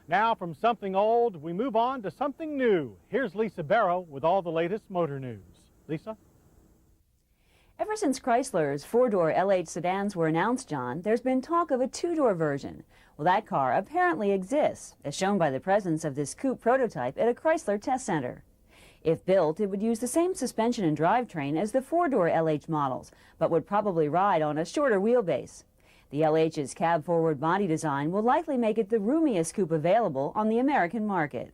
Now from something old, we move on to something new. Here's Lisa Barrow with all the latest motor news. Lisa? Ever since Chrysler's four-door LH sedans were announced, John, there's been talk of a two-door version. Well, that car apparently exists, as shown by the presence of this coupe prototype at a Chrysler test center. If built, it would use the same suspension and drivetrain as the four-door LH models, but would probably ride on a shorter wheelbase. The LH's cab-forward body design will likely make it the roomiest coupe available on the American market.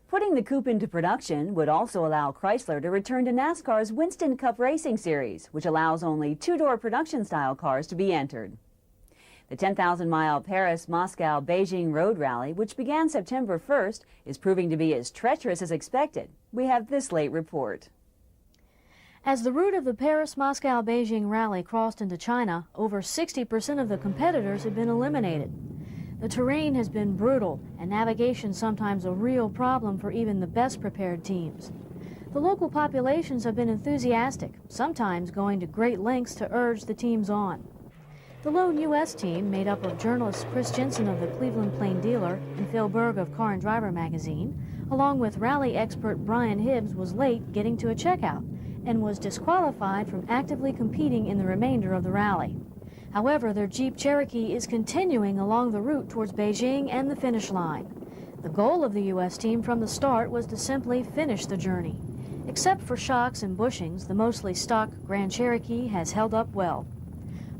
Putting the coupe into production would also allow Chrysler to return to NASCAR's Winston Cup Racing Series, which allows only two-door production-style cars to be entered. The 10,000-mile Paris-Moscow-Beijing road rally, which began September 1st, is proving to be as treacherous as expected. We have this late report. As the route of the Paris-Moscow-Beijing rally crossed into China, over 60% of the competitors have been eliminated. The terrain has been brutal, and navigation sometimes a real problem for even the best prepared teams. The local populations have been enthusiastic, sometimes going to great lengths to urge the teams on. The lone U.S. team, made up of journalists Chris Jensen of the Cleveland Plain Dealer and Phil Berg of Car and Driver magazine, along with rally expert Brian Hibbs, was late getting to a checkout and was disqualified from actively competing in the remainder of the rally. However, their Jeep Cherokee is continuing along the route towards Beijing and the finish line. The goal of the U.S. team from the start was to simply finish the journey. Except for shocks and bushings, the mostly stock Grand Cherokee has held up well.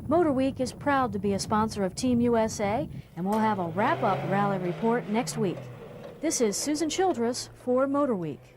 Motor Week is proud to be a sponsor of Team USA, and we'll have a wrap-up rally report next week. This is Susan Childress for Motor Week.